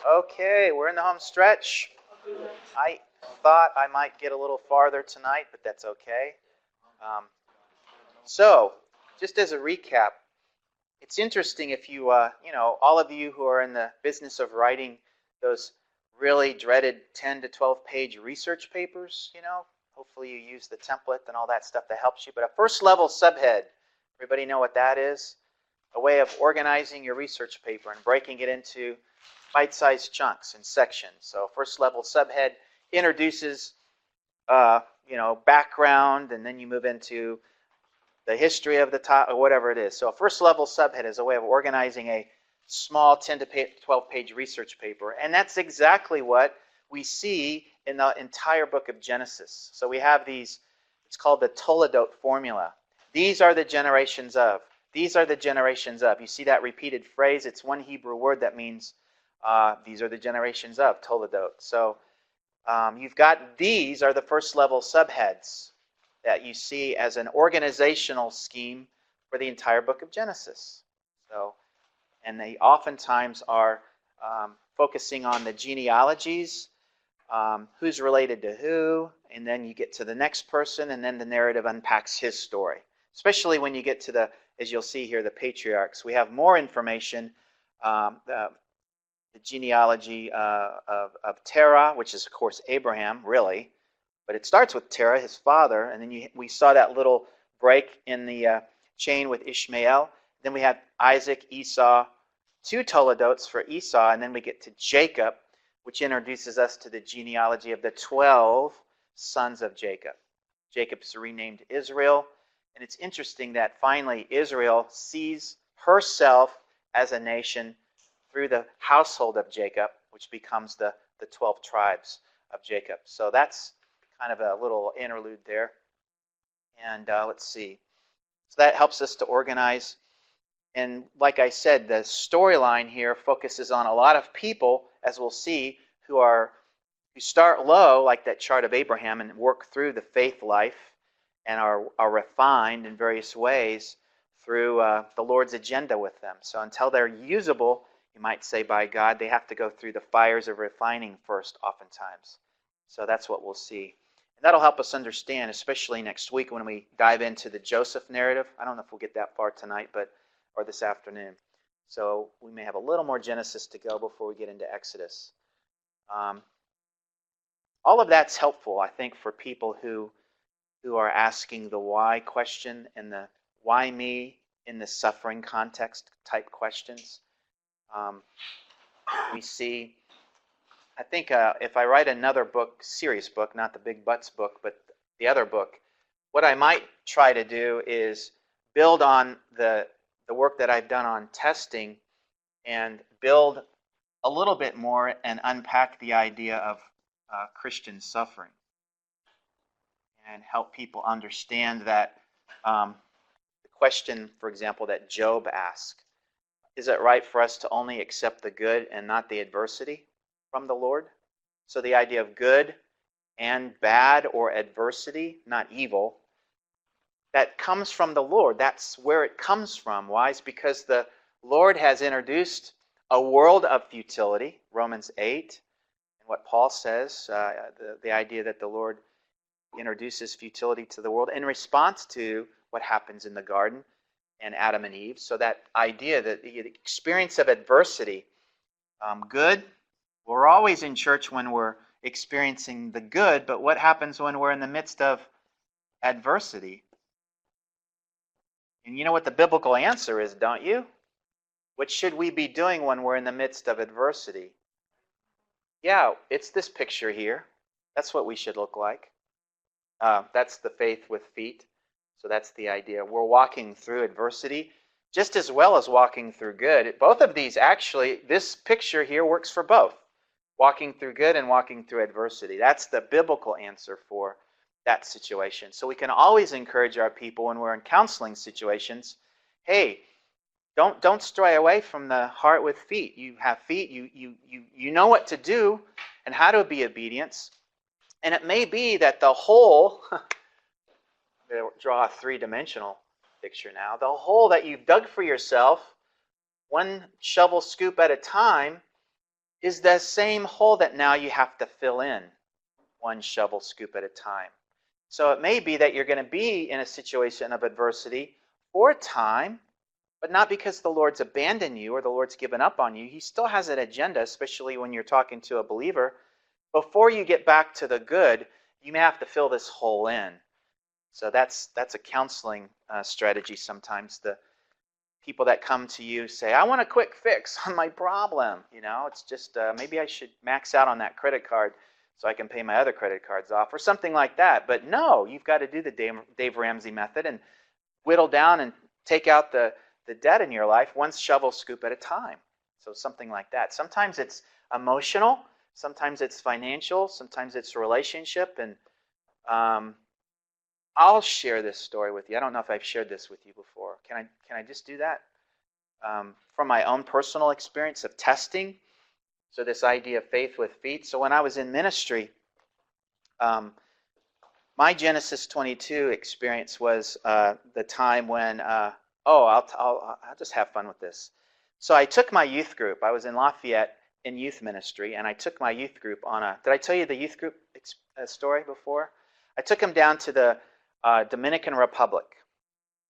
Okay, we're in the home stretch. I thought I might get a little farther tonight, but that's okay. Um, so, just as a recap, it's interesting if you, all of you who are in the business of writing those really dreaded 10 to 12 page research papers, hopefully you use the template and all that stuff that helps you. But a first level subhead, everybody know what that is? A way of organizing your research paper and breaking it into bite-sized chunks and sections. So first level subhead introduces, background, and then you move into the history of the top, or whatever it is. So a first level subhead is a way of organizing a small 10 to 12 page research paper. And that's exactly what we see in the entire book of Genesis. So we have these, it's called the Toledot formula. These are the generations of. These are the generations of. You see that repeated phrase? It's one Hebrew word that means these are the generations of, Toledot. So you've got these are the first level subheads that you see as an organizational scheme for the entire book of Genesis. So, and they oftentimes are focusing on the genealogies, who's related to who, and then you get to the next person, and then the narrative unpacks his story. Especially when you get to the, as you'll see here, the patriarchs. We have more information, the genealogy of Terah, which is, of course, Abraham, really. But it starts with Terah, his father, and then we saw that little break in the chain with Ishmael. Then we had Isaac, Esau, 2 Toledots for Esau, and then we get to Jacob, which introduces us to the genealogy of the 12 sons of Jacob. Jacob's renamed Israel, and it's interesting that finally Israel sees herself as a nation through the household of Jacob, which becomes the 12 tribes of Jacob. So that's kind of a little interlude there. And let's see. So that helps us to organize. And like I said, the storyline here focuses on a lot of people, as we'll see, who start low, like that chart of Abraham, and work through the faith life and are refined in various ways through the Lord's agenda with them. So until they're usable, you might say, by God, they have to go through the fires of refining first, oftentimes. So that's what we'll see. And that'll help us understand, especially next week when we dive into the Joseph narrative. I don't know if we'll get that far tonight, or this afternoon. So we may have a little more Genesis to go before we get into Exodus. All of that's helpful, I think, for people who are asking the why question and the why me in the suffering context type questions. We see, I think if I write another book, serious book, not the Big Butts book, but the other book, what I might try to do is build on the work that I've done on testing and build a little bit more and unpack the idea of Christian suffering and help people understand that the question, for example, that Job asked, is it right for us to only accept the good and not the adversity from the Lord? So the idea of good and bad or adversity, not evil, that comes from the Lord. That's where it comes from. Why? It's because the Lord has introduced a world of futility, Romans 8, and what Paul says, the idea that the Lord introduces futility to the world in response to what happens in the garden and Adam and Eve. So that idea that the experience of adversity, good, we're always in church when we're experiencing the good, but what happens when we're in the midst of adversity? And you know what the biblical answer is, don't you? What should we be doing when we're in the midst of adversity? Yeah, it's this picture here. That's what we should look like. That's the faith with feet. So that's the idea. We're walking through adversity just as well as walking through good. Both of these, actually, this picture here works for both. Walking through good and walking through adversity. That's the biblical answer for that situation. So we can always encourage our people when we're in counseling situations, hey, don't stray away from the heart with feet. You have feet, you know what to do and how to be obedient. And it may be that the whole, I'm going to draw a three-dimensional picture now, the hole that you've dug for yourself, one shovel scoop at a time, is the same hole that now you have to fill in one shovel scoop at a time. So it may be that you're going to be in a situation of adversity for a time, but not because the Lord's abandoned you or the Lord's given up on you. He still has an agenda, especially when you're talking to a believer. Before you get back to the good, you may have to fill this hole in. So that's a counseling strategy sometimes. The people that come to you say, I want a quick fix on my problem. It's just maybe I should max out on that credit card so I can pay my other credit cards off or something like that. But no, you've got to do the Dave Ramsey method and whittle down and take out the debt in your life one shovel scoop at a time. So something like that. Sometimes it's emotional. Sometimes it's financial. Sometimes it's a relationship. And I'll share this story with you. I don't know if I've shared this with you before. Can I just do that? From my own personal experience of testing. So this idea of faith with feet. So when I was in ministry, my Genesis 22 experience was the time when, I'll just have fun with this. So I took my youth group. I was in Lafayette in youth ministry, and I took my youth group on did I tell you the youth group story before? I took them down to the Dominican Republic.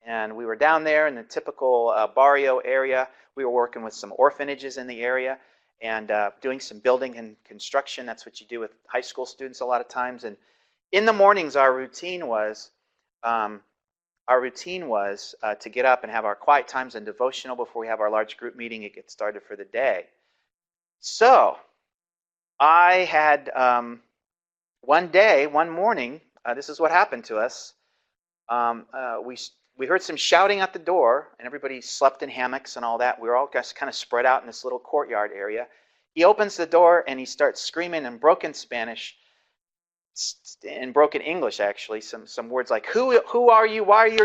And we were down there in the typical barrio area. We were working with some orphanages in the area and doing some building and construction. That's what you do with high school students a lot of times. And in the mornings, our routine was to get up and have our quiet times and devotional before we have our large group meeting and get started for the day. So I had one morning, this is what happened to us. We heard some shouting at the door, and everybody slept in hammocks and all that. We were all just kind of spread out in this little courtyard area. He opens the door, and he starts screaming in broken Spanish, in broken English, actually, some words like, who are you? Why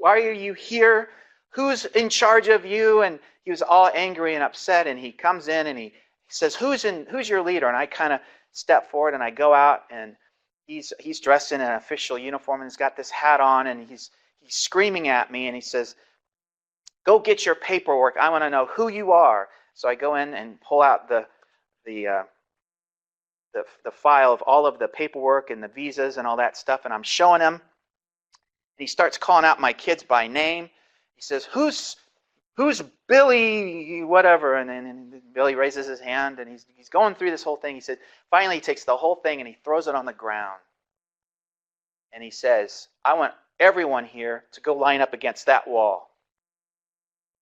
are you here? Who's in charge of you? And he was all angry and upset, and he comes in, and he says, who's your leader? And I kind of step forward, and I go out, and he's dressed in an official uniform, and he's got this hat on, and he's screaming at me, and he says, go get your paperwork. I want to know who you are. So I go in and pull out the file of all of the paperwork and the visas and all that stuff, and I'm showing him. And he starts calling out my kids by name. He says, who's Billy whatever? And then Billy raises his hand, and he's going through this whole thing. He said, finally he takes the whole thing and he throws it on the ground. And he says, I want everyone here to go line up against that wall.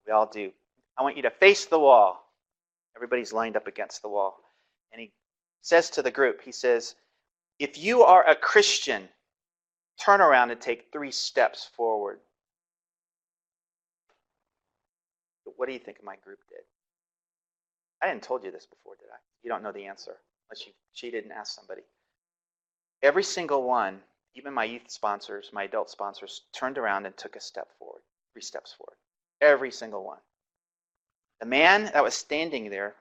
We all do. I want you to face the wall. Everybody's lined up against the wall. And he says to the group, he says, if you are a Christian, turn around and take 3 steps forward. What do you think my group did? I didn't told you this before, did I? You don't know the answer unless you cheated and asked somebody. Every single one, even my youth sponsors, my adult sponsors, turned around and took a step forward, 3 steps forward. Every single one. The man that was standing there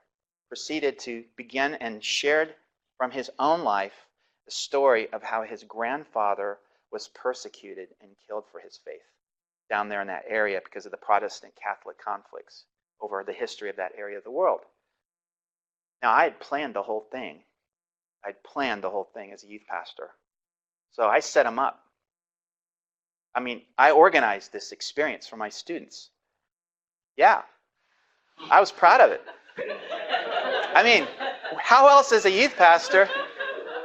proceeded to begin and shared from his own life the story of how his grandfather was persecuted and killed for his faith down there in that area because of the Protestant Catholic conflicts over the history of that area of the world. Now, I had planned the whole thing. I'd planned the whole thing as a youth pastor. So I set them up. I organized this experience for my students. Yeah, I was proud of it. How else as a youth pastor?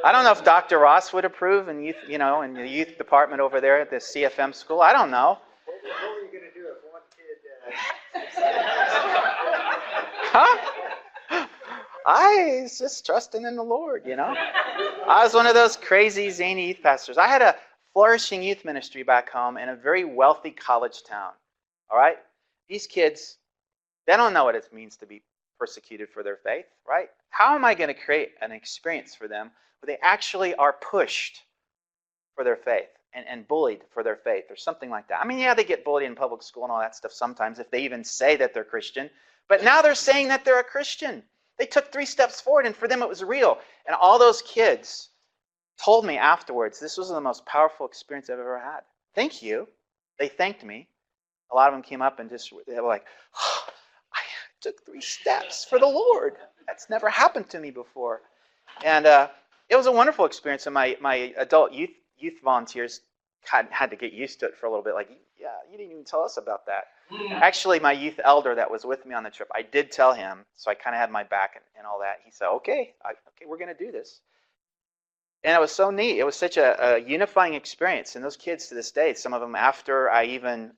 I don't know if Dr. Ross would approve in youth, in the youth department over there at the CFM school. I don't know. What were you going to do if one kid... Huh? I was just trusting in the Lord, I was one of those crazy, zany youth pastors. I had a flourishing youth ministry back home in a very wealthy college town. All right? These kids, they don't know what it means to be persecuted for their faith, right? How am I going to create an experience for them where they actually are pushed for their faith and bullied for their faith or something like that? They get bullied in public school and all that stuff sometimes if they even say that they're Christian. But now they're saying that they're a Christian. They took 3 steps forward, and for them it was real. And all those kids told me afterwards, this was the most powerful experience I've ever had. Thank you. They thanked me. A lot of them came up and they were like, oh, I took 3 steps for the Lord. That's never happened to me before. And it was a wonderful experience. And my adult youth volunteers had to get used to it for a little bit. Like, yeah, you didn't even tell us about that. Actually, my youth elder that was with me on the trip, I did tell him, so I kind of had my back and all that. He said, okay, we're going to do this. And it was so neat. It was such a unifying experience. And those kids to this day, some of them after I even,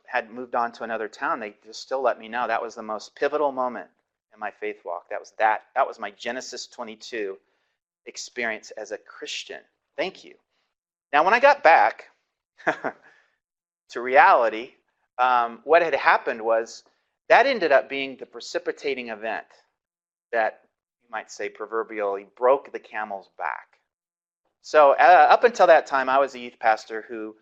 had moved on to another town, they just still let me know that was the most pivotal moment in my faith walk. That was my Genesis 22 experience as a Christian. Thank you. Now, when I got back to reality, what had happened was that ended up being the precipitating event that you might say proverbially broke the camel's back. So up until that time, I was a youth pastor who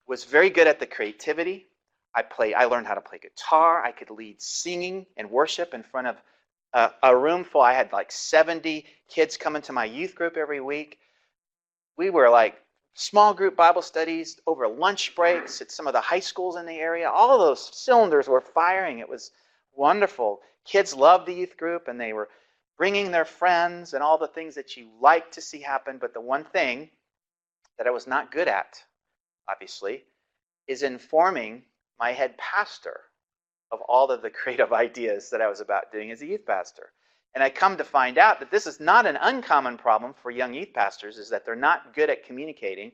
was very good at the creativity. I learned how to play guitar. I could lead singing and worship in front of a room full. I had like 70 kids coming to my youth group every week. We were like small group Bible studies over lunch breaks at some of the high schools in the area. All of those cylinders were firing. It was wonderful. Kids loved the youth group, and they were bringing their friends and all the things that you like to see happen. But the one thing that I was not good at, obviously, is informing my head pastor of all of the creative ideas that I was about doing as a youth pastor. And I come to find out that this is not an uncommon problem for young youth pastors, is that they're not good at communicating,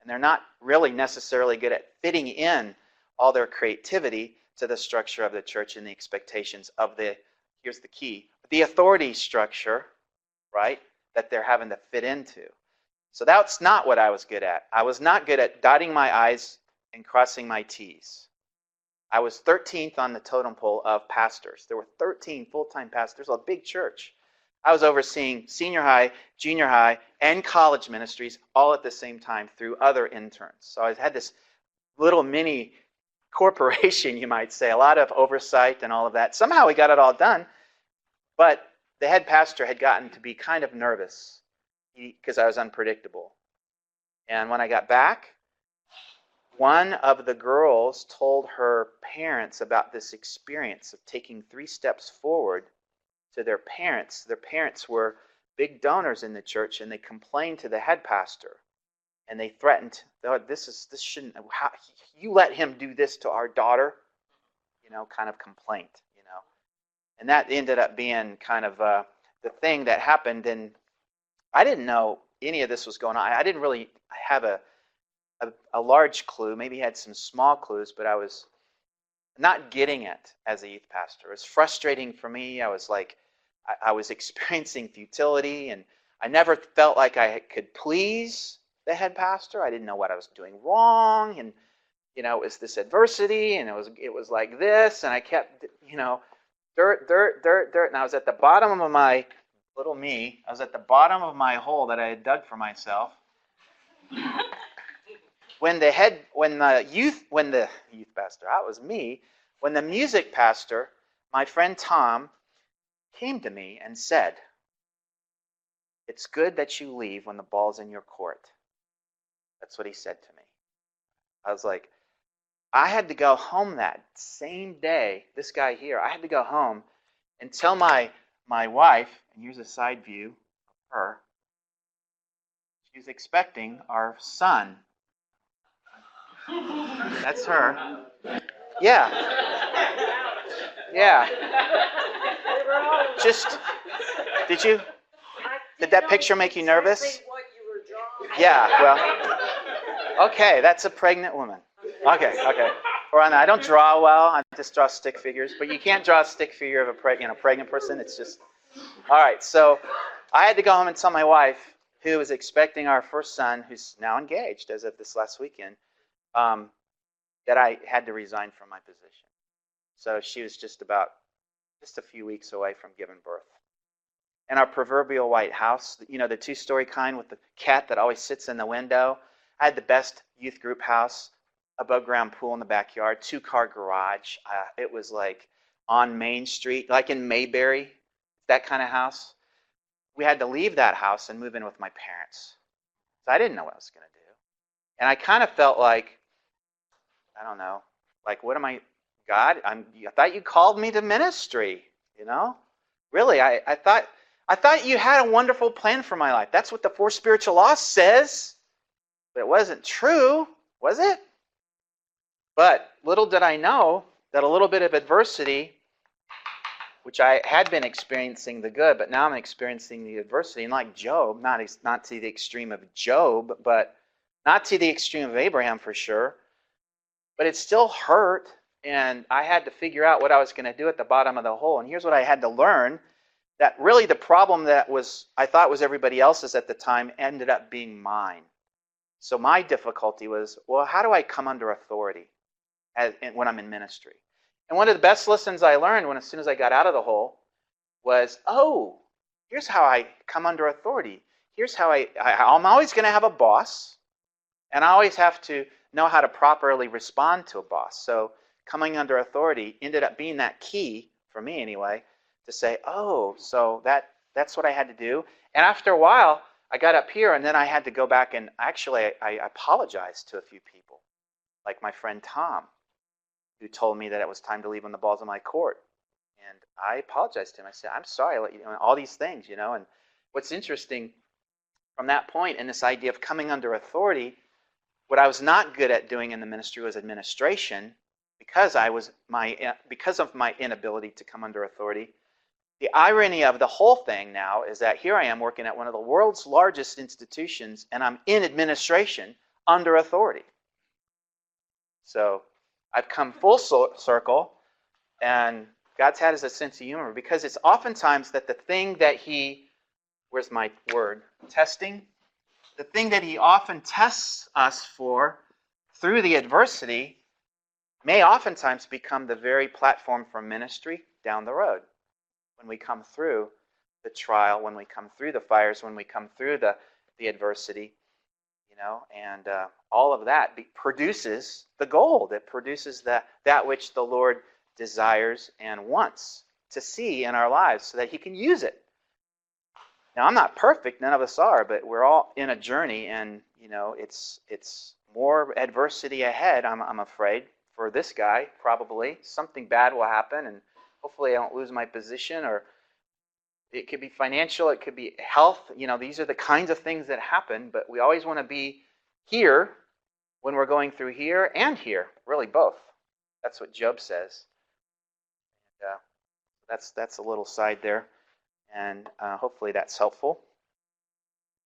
and they're not really necessarily good at fitting in all their creativity to the structure of the church and the expectations of here's the key, the authority structure, right, that they're having to fit into. So that's not what I was good at. I was not good at dotting my I's and crossing my T's. I was 13th on the totem pole of pastors. There were 13 full-time pastors, a big church. I was overseeing senior high, junior high, and college ministries all at the same time through other interns. So I had this little mini corporation, you might say, a lot of oversight and all of that. Somehow we got it all done, but the head pastor had gotten to be kind of nervous because I was unpredictable. And when I got back, one of the girls told her parents about this experience of taking 3 steps forward to their parents. Their parents were big donors in the church, and they complained to the head pastor. And they threatened, oh, this shouldn't, you let him do this to our daughter, kind of complaint, And that ended up being kind of the thing that happened. And I didn't know any of this was going on. I didn't really have a large clue. Maybe had some small clues, but I was not getting it as a youth pastor. It was frustrating for me. I was like, I was experiencing futility, and I never felt like I could please the head pastor. I didn't know what I was doing wrong, and it was this adversity, and it was like this, and I kept, dirt, and I was at the bottom of my little me. I was at the bottom of my hole that I had dug for myself. When the youth pastor, that was me, when the music pastor, my friend Tom, came to me and said, "It's good that you leave when the ball's in your court." That's what he said to me. I was like, I had to go home that same day, this guy here, I had to go home and tell my wife, and here's a side view of her, she was expecting our son. That's her. Yeah. Yeah. Just, did that picture make you nervous? Yeah, well, okay, that's a pregnant woman. Okay. I don't draw well, I just draw stick figures, but you can't draw a stick figure of a pregnant person, it's just, all right, so I had to go home and tell my wife, who was expecting our first son, who's now engaged as of this last weekend, that I had to resign from my position. So she was just a few weeks away from giving birth. And our proverbial white house, the 2-story kind with the cat that always sits in the window. I had the best youth group house, above ground pool in the backyard, 2-car garage. It was like on Main Street, like in Mayberry, that kind of house. We had to leave that house and move in with my parents. So I didn't know what I was going to do. And I kind of felt like, I don't know, like, what am I, God? I thought you called me to ministry, Really, I thought you had a wonderful plan for my life. That's what the four spiritual laws says. But it wasn't true, was it? But little did I know that a little bit of adversity, which I had been experiencing the good, but now I'm experiencing the adversity. And like Job, not to the extreme of Job, but not to the extreme of Abraham for sure. But it still hurt, and I had to figure out what I was going to do at the bottom of the hole. And here's what I had to learn, that really the problem that I thought was everybody else's at the time ended up being mine. So my difficulty was, well, how do I come under authority when I'm in ministry? And one of the best lessons I learned as soon as I got out of the hole was, oh, here's how I come under authority. Here's how I'm always going to have a boss, and I always have to know how to properly respond to a boss. So coming under authority ended up being that key, for me anyway, to say, oh, so that's what I had to do. And after a while, I got up here, and then I had to go back, and actually I apologized to a few people, like my friend Tom, who told me that it was time to leave when the ball's in my court. And I apologized to him. I said, I'm sorry, all these things, And what's interesting from that point, and this idea of coming under authority, what I was not good at doing in the ministry was administration, because of my inability to come under authority. The irony of the whole thing now is that here I am working at one of the world's largest institutions, and I'm in administration under authority. So I've come full circle, and God's had us a sense of humor, because it's oftentimes that the thing that where's my word? Testing? The thing that he often tests us for through the adversity may oftentimes become the very platform for ministry down the road. When we come through the trial, when we come through the fires, when we come through the adversity, and all of that produces the gold. It produces that which the Lord desires and wants to see in our lives so that he can use it. Now, I'm not perfect, none of us are, but we're all in a journey, and it's more adversity ahead, I'm afraid, for this guy, probably. Something bad will happen, and hopefully I don't lose my position, or it could be financial, it could be health. These are the kinds of things that happen, but we always want to be here when we're going through here and here, really both. That's what Job says. And that's a little side there, and hopefully that's helpful.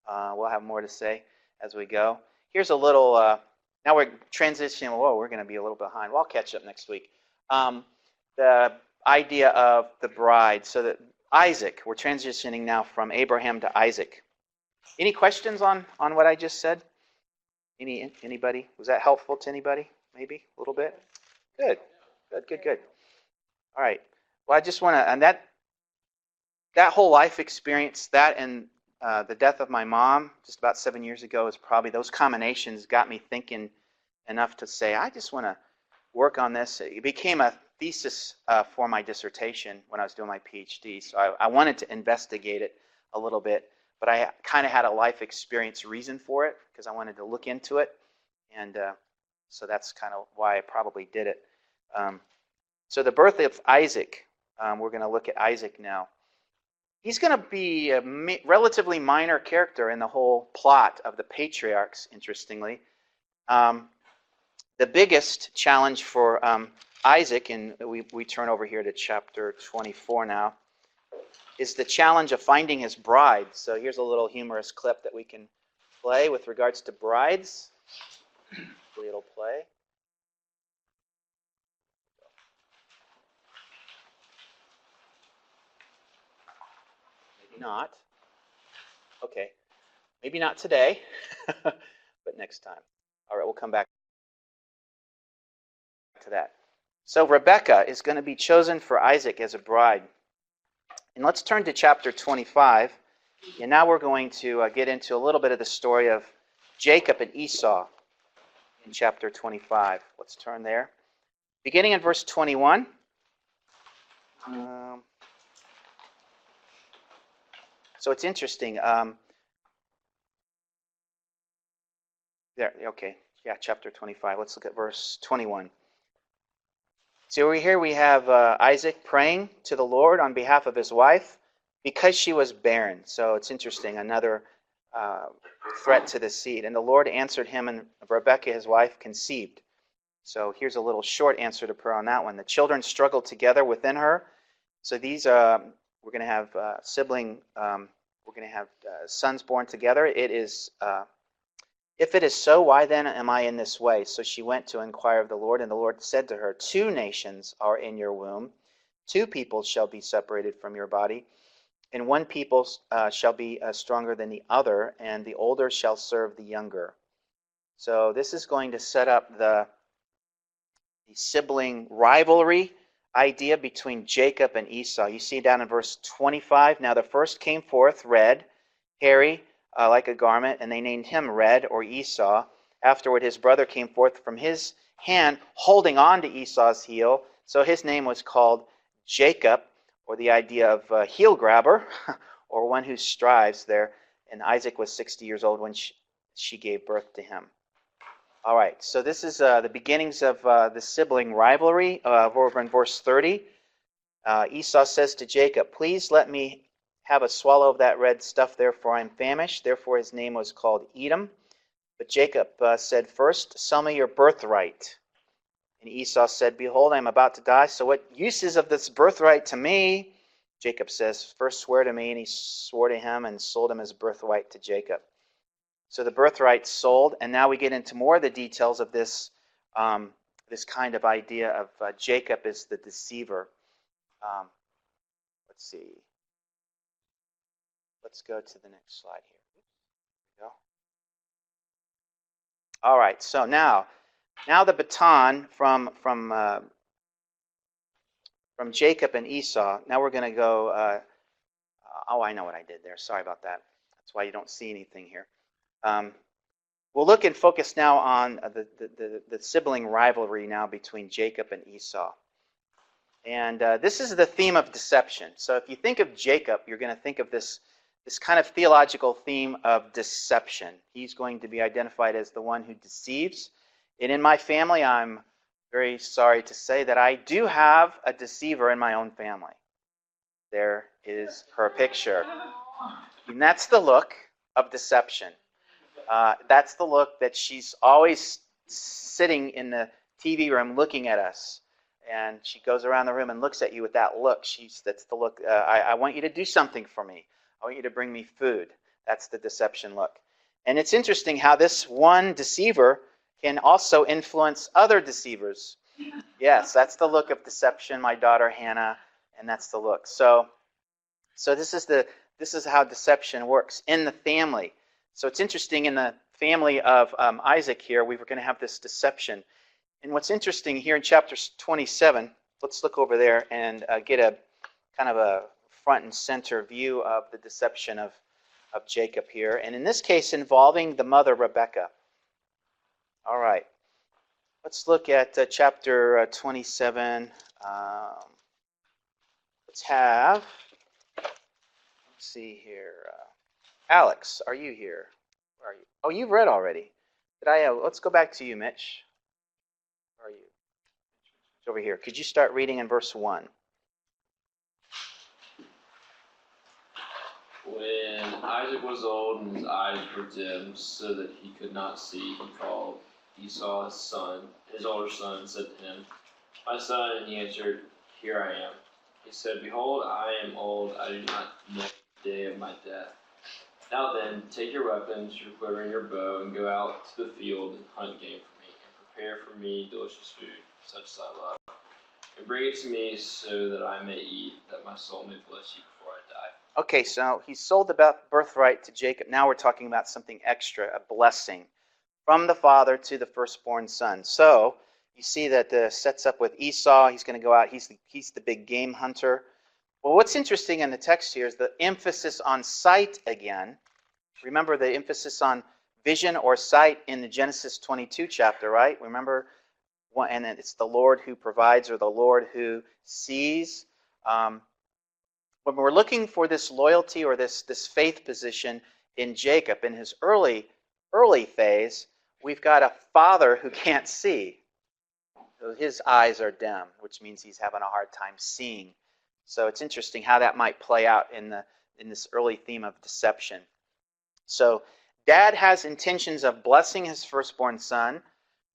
We'll have more to say as we go. Here's a little, now we're transitioning, we're going to be a little behind. Well, I'll catch up next week. The idea of the bride. So that Isaac, we're transitioning now from Abraham to Isaac. Any questions on what I just said? Anybody? Was that helpful to anybody? Maybe a little bit? Good. All right. Well, I just want to, and that whole life experience, that and the death of my mom just about 7 years ago, is probably, those combinations got me thinking enough to say, I just want to work on this. It became a thesis for my dissertation when I was doing my PhD, so I wanted to investigate it a little bit, but I kind of had a life experience reason for it, because I wanted to look into it, and so that's kind of why I probably did it. So the birth of Isaac, we're going to look at Isaac now. He's going to be a relatively minor character in the whole plot of the patriarchs, interestingly. The biggest challenge for Isaac, and we turn over here to chapter 24 now, is the challenge of finding his bride. So here's a little humorous clip that we can play with regards to brides. Hopefully it'll play. Maybe not. Okay. Maybe not today, but next time. All right, we'll come back to that. So Rebekah is going to be chosen for Isaac as a bride. And let's turn to chapter 25. And now we're going to get into a little bit of the story of Jacob and Esau in chapter 25. Let's turn there. Beginning in verse 21. So it's interesting. There, okay. Yeah, chapter 25. Let's look at verse 21. So here we have Isaac praying to the Lord on behalf of his wife. because she was barren. So it's interesting, another threat to the seed. And the Lord answered him, and Rebekah, his wife, conceived. So here's a little short answer to prayer on that one. The children struggled together within her. So these, we're going to have we're going to have sons born together. It is, if it is so, why then am I in this way? So she went to inquire of the Lord, and the Lord said to her, 2 nations are in your womb, 2 peoples shall be separated from your body, and one people shall be stronger than the other, and the older shall serve the younger. So this is going to set up the sibling rivalry idea between Jacob and Esau. You see down in verse 25, now the first came forth red, hairy, like a garment, and they named him Red, or Esau. Afterward his brother came forth from his hand, holding on to Esau's heel, so his name was called Jacob, or the idea of heel grabber, or one who strives there. And Isaac was 60 years old when she gave birth to him. All right, so this is the beginnings of the sibling rivalry over in verse 30. Esau says to Jacob, please let me have a swallow of that red stuff, therefore I am famished. Therefore his name was called Edom. But Jacob said, first, sell me your birthright. And Esau said, behold, I am about to die, so what use is of this birthright to me? Jacob says, first swear to me. And he swore to him and sold him his birthright to Jacob. So the birthright sold, and now we get into more of the details of this, this kind of idea of Jacob as the deceiver. Let's see. Let's go to the next slide here. There we go. All right, so now the baton from Jacob and Esau. Now we're going to go. Oh, I know what I did there. Sorry about that. That's why you don't see anything here. We'll look and focus now on the sibling rivalry now between Jacob and Esau. And this is the theme of deception. So if you think of Jacob, you're going to think of this kind of theological theme of deception. He's going to be identified as the one who deceives. And in my family, I'm very sorry to say that I do have a deceiver in my own family. There is her picture. And that's the look of deception. That's the look that she's always sitting in the TV room looking at us. And she goes around the room and looks at you with that look. That's the look. I want you to do something for me. I want you to bring me food. That's the deception look. And it's interesting how this one deceiver can also influence other deceivers. Yes, that's the look of deception, my daughter Hannah, and that's the look. So this is how deception works in the family. So it's interesting in the family of Isaac here, we were going to have this deception. And what's interesting here in chapter 27, let's look over there and get a kind of a front and center view of the deception of Jacob here. And in this case, involving the mother, Rebekah. All right. Let's look at chapter 27. Let's see here. Alex, are you here? Where are you? Oh, you've read already. Let's go back to you, Mitch. Where are you? It's over here. Could you start reading in verse 1? When Isaac was old and his eyes were dim, so that he could not see, he called Esau his son, his older son, and said to him, my son, and he answered, here I am. He said, behold, I am old, I do not know the day of my death. Now then, take your weapons, your quiver, and your bow, and go out to the field and hunt game for me, and prepare for me delicious food, such as I love. And bring it to me so that I may eat, that my soul may bless you before I die. Okay, so he sold the birthright to Jacob. Now we're talking about something extra, a blessing from the father to the firstborn son. So you see that sets up with Esau. He's going to go out. He's the big game hunter. Well, what's interesting in the text here is the emphasis on sight again. Remember the emphasis on vision or sight in the Genesis 22 chapter, right? Remember, and it's the Lord who provides or the Lord who sees. When we're looking for this loyalty or this faith position in Jacob in his early phase, we've got a father who can't see. So his eyes are dim, which means he's having a hard time seeing. So it's interesting how that might play out in this early theme of deception. So dad has intentions of blessing his firstborn son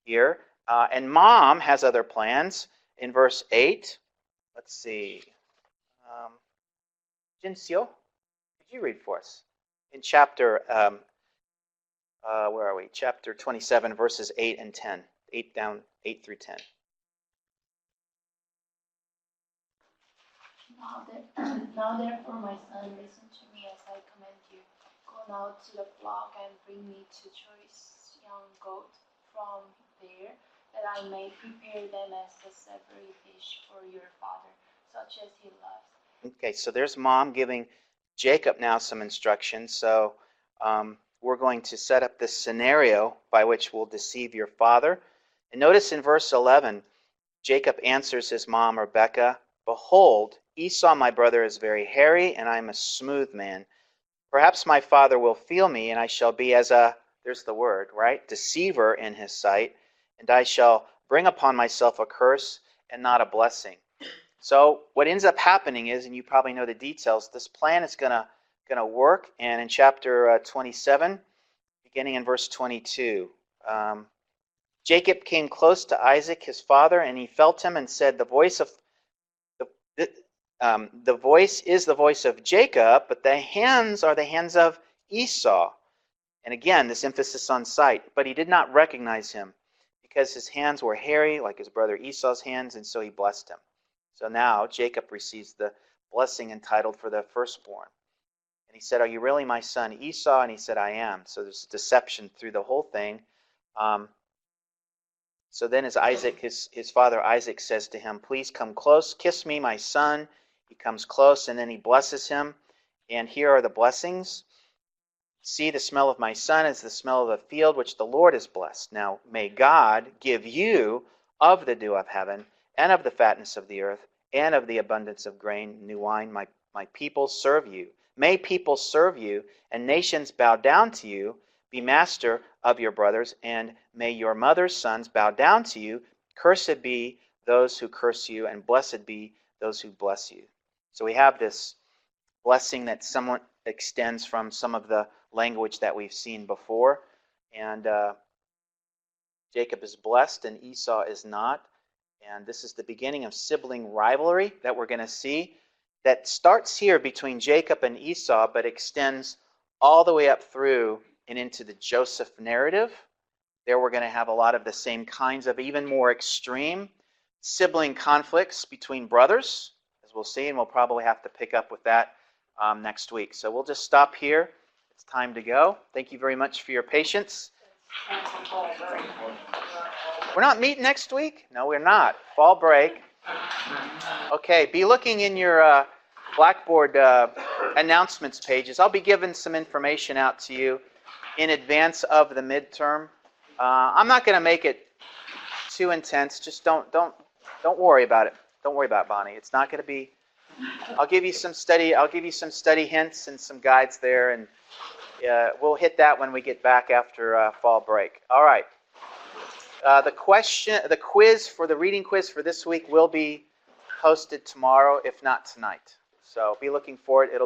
here, and mom has other plans. In verse 8, let's see. Jinseo, could you read for us? In chapter, where are we? Chapter 27, verses 8 and 10. 8 through 10. Now therefore, my son, listen to me as I command you. Go now to the flock and bring me 2 choice young goats from there, that I may prepare them as a savory dish for your father, such as he loves. Okay, so there's mom giving Jacob now some instructions. So we're going to set up this scenario by which we'll deceive your father. And notice in verse 11, Jacob answers his mom, Rebekah, "Behold, Esau my brother is very hairy, and I am a smooth man. Perhaps my father will feel me, and I shall be as a," there's the word, right? "deceiver in his sight, and I shall bring upon myself a curse and not a blessing." So what ends up happening is, and you probably know the details, this plan is going to work. And in chapter 27, beginning in verse 22, Jacob came close to Isaac his father, and he felt him and said, the voice is the voice of Jacob, but the hands are the hands of Esau. And again, this emphasis on sight. But he did not recognize him, because his hands were hairy like his brother Esau's hands, and so he blessed him. So now Jacob receives the blessing entitled for the firstborn. And he said, "Are you really my son Esau?" And he said, "I am." So there's deception through the whole thing. So then as Isaac, his father Isaac says to him, "Please come close, kiss me, my son." He comes close, and then he blesses him. And here are the blessings. "See, the smell of my son is the smell of the field which the Lord has blessed. Now may God give you of the dew of heaven, and of the fatness of the earth, and of the abundance of grain, new wine. My people serve you. May people serve you, and nations bow down to you. Be master of your brothers, and may your mother's sons bow down to you. Cursed be those who curse you, and blessed be those who bless you." So we have this blessing that somewhat extends from some of the language that we've seen before. And Jacob is blessed, and Esau is not. And this is the beginning of sibling rivalry that we're going to see, that starts here between Jacob and Esau, but extends all the way up through and into the Joseph narrative. There we're going to have a lot of the same kinds of even more extreme sibling conflicts between brothers, as we'll see, and we'll probably have to pick up with that next week. So we'll just stop here. It's time to go. Thank you very much for your patience. We're not meeting next week? No, we're not. Fall break. Okay, be looking in your Blackboard announcements pages. I'll be giving some information out to you in advance of the midterm. I'm not going to make it too intense. Just don't worry about it. Don't worry about it, Bonnie. It's not going to be. I'll give you some study hints and some guides there, and we'll hit that when we get back after fall break. All right. The reading quiz for this week will be posted tomorrow, if not tonight. So be looking for it.